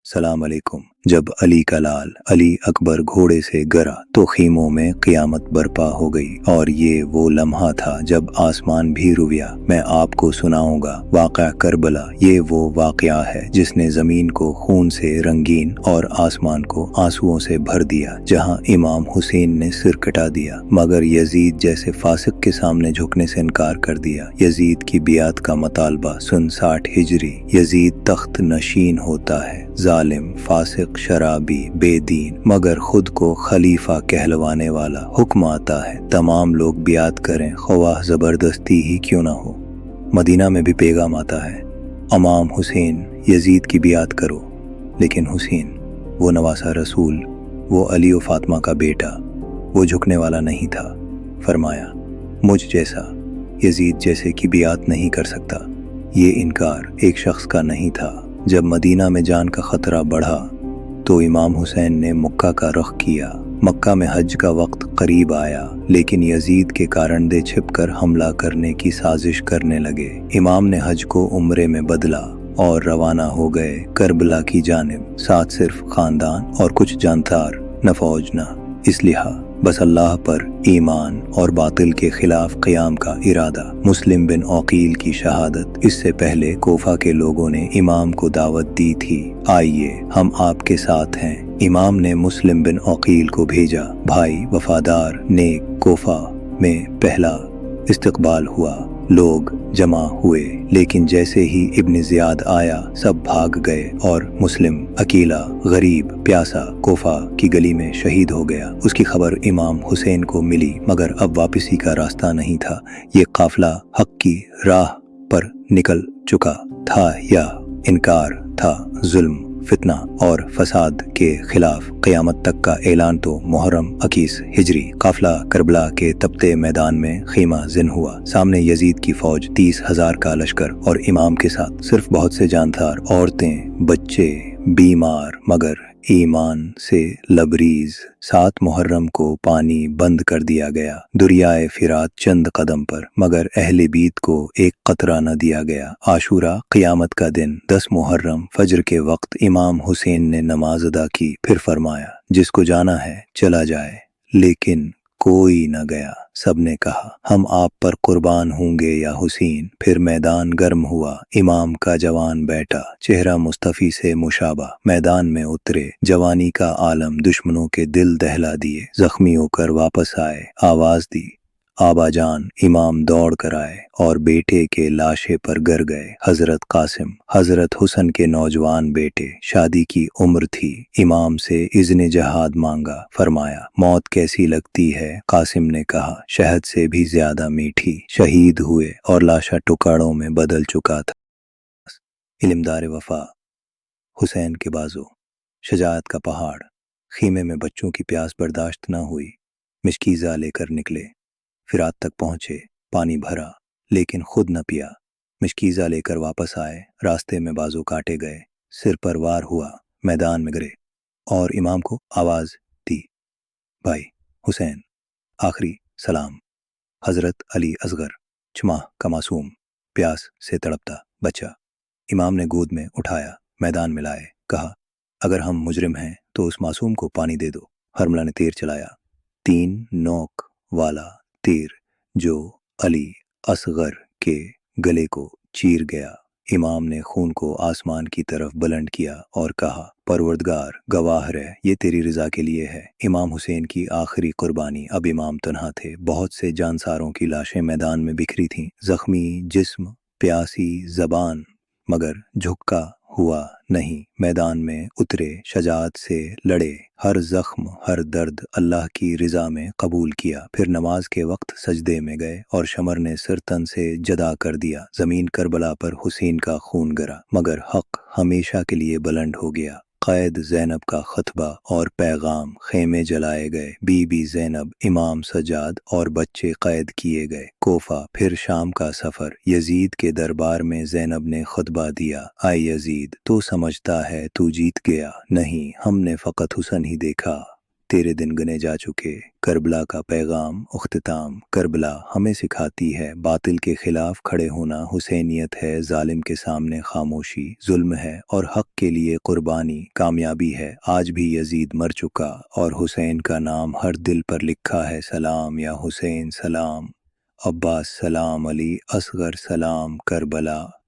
सलाम अलैकुम। जब अली का लाल अली अकबर घोड़े से गिरा तो खीमों में क़यामत बरपा हो गई और ये वो लम्हा था जब आसमान भी रुविया। मैं आपको सुनाऊंगा वाक़या करबला। ये वो वाक़या है जिसने ज़मीन को खून से रंगीन और आसमान को आंसुओं से भर दिया, जहां इमाम हुसैन ने सिर कटा दिया मगर यजीद जैसे फासिक के सामने झुकने से इनकार कर दिया। यजीद की बियात का मतालबा सुन 60 हिजरी। यजीद तख्त नशीन होता है, जालिम, फासिक, शराबी, बेदीन, मगर खुद को खलीफा कहलवाने वाला। हुक्म आता है तमाम लोग बियात करें, ख्वाह जबरदस्ती ही क्यों ना हो। मदीना में भी पैगाम आता है, इमाम हुसैन यजीद की बियात करो। लेकिन हुसैन वो नवासा रसूल, वो अली और फातिमा का बेटा, वो झुकने वाला नहीं था। फरमाया, मुझ जैसा यजीद जैसे की बियात नहीं कर सकता। ये इनकार एक शख्स का नहीं था। जब मदीना में जान का खतरा बढ़ा तो इमाम हुसैन ने मक्का का रुख किया। मक्का में हज का वक्त करीब आया, लेकिन यजीद के कारंदे छिपकर हमला करने की साजिश करने लगे। इमाम ने हज को उम्रे में बदला और रवाना हो गए करबला की जानिब। साथ सिर्फ खानदान और कुछ जानदार, न फौज न इसलिहा, बस अल्लाह पर ईमान और बातिल के खिलाफ क़याम का इरादा। मुस्लिम बिन औकील की शहादत। इससे पहले कोफा के लोगों ने इमाम को दावत दी थी, आइए हम आपके साथ हैं। इमाम ने मुस्लिम बिन औकील को भेजा। भाई वफादार नेक। कोफा में पहला इस्तकबाल हुआ। लोग जमा हुए, लेकिन जैसे ही इब्न ज़ियाद आया सब भाग गए और मुस्लिम अकेला, गरीब, प्यासा कोफा की गली में शहीद हो गया। उसकी खबर इमाम हुसैन को मिली, मगर अब वापसी का रास्ता नहीं था। ये काफिला हक की राह पर निकल चुका था या इनकार था। जुल्म, फितना और फसाद के खिलाफ क़यामत तक का ऐलान। तो मुहर्रम 21 हिजरी काफिला करबला के तपते मैदान में खीमा जिन हुआ। सामने यजीद की फौज, 30,000 का लश्कर और इमाम के साथ सिर्फ बहुत से जानदार, औरतें, बच्चे, बीमार मगर ईमान से लबरीज। 7 मुहर्रम को पानी बंद कर दिया गया दरियाए फिरात चंद कदम पर, मगर अहले बीत को एक कतरा न दिया गया। आशूरा क़यामत का दिन 10 मुहर्रम फजर के वक्त इमाम हुसैन ने नमाज अदा की। फिर फरमाया, जिसको जाना है चला जाए। लेकिन कोई न गया। सबने कहा, हम आप पर कुर्बान होंगे या हुसैन। फिर मैदान गर्म हुआ। इमाम का जवान बेटा, चेहरा मुस्तफी से मुशाबा, मैदान में उतरे। जवानी का आलम, दुश्मनों के दिल दहला दिए। जख्मी होकर वापस आए, आवाज दी, आबाजान। इमाम दौड़ कर आए और बेटे के लाशे पर गिर गए। हजरत कासिम, हजरत हुसन के नौजवान बेटे, शादी की उम्र थी। इमाम से इज़्न जहाद मांगा। फरमाया, मौत कैसी लगती है? कासिम ने कहा, शहद से भी ज्यादा मीठी। शहीद हुए और लाशा टुकड़ों में बदल चुका था। इल्मदार वफा, हुसैन के बाजू, शजाअत का पहाड़। खीमे में बच्चों की प्यास बर्दाश्त न हुई, मिशकीज़ा लेकर निकले। फिरात तक पहुंचे, पानी भरा लेकिन खुद न पिया। मिशकीज़ा लेकर वापस आए, रास्ते में बाजू काटे गए, सिर पर वार हुआ, मैदान में गिरे और इमाम को आवाज दी, भाई हुसैन, आखिरी सलाम। हजरत अली असगर, 6 माह का मासूम, प्यास से तड़पता बच्चा। इमाम ने गोद में उठाया, मैदान में लाए, कहा, अगर हम मुजरिम हैं तो उस मासूम को पानी दे दो। हरमला ने तीर चलाया, 3 नोक वाला तीर जो अली असगर के गले को चीर गया। इमाम ने खून को आसमान की तरफ बुलंद किया और कहा, परवरदिगार गवाह रहे, ये तेरी रजा के लिए है। इमाम हुसैन की आखिरी कुर्बानी। अब इमाम तन्हा थे। बहुत से जानसारों की लाशें मैदान में बिखरी थीं, जख्मी जिस्म, प्यासी जबान, मगर झुका हुआ नहीं। मैदान में उतरे, शजाअत से लड़े, हर जख्म, हर दर्द अल्लाह की रिजा में कबूल किया। फिर नमाज के वक्त सजदे में गए और शमर ने सिर तन से जदा कर दिया। जमीन करबला पर हुसैन का खून गिरा, मगर हक हमेशा के लिए बुलंद हो गया। क़ैद ज़ैनब का खतबा और पैगाम, खेमे जलाए गए। बीबी ज़ैनब, इमाम सजाद और बच्चे कैद किए गए। कोफा, फिर शाम का सफ़र। यजीद के दरबार में ज़ैनब ने खुतबा दिया, आए यजीद, तो समझता है तू जीत गया। नहीं, हमने फ़कत हुसन ही देखा। तेरे दिन गने जा चुके। करबला का पैगाम उख्तिताम। करबला हमें सिखाती है बातिल के खिलाफ खड़े होना हुसैनियत है, जालिम के सामने खामोशी जुल्म है और हक के लिए कुर्बानी कामयाबी है। आज भी यजीद मर चुका और हुसैन का नाम हर दिल पर लिखा है। सलाम या हुसैन सलाम, अब्बास सलाम, अली असगर सलाम, करबला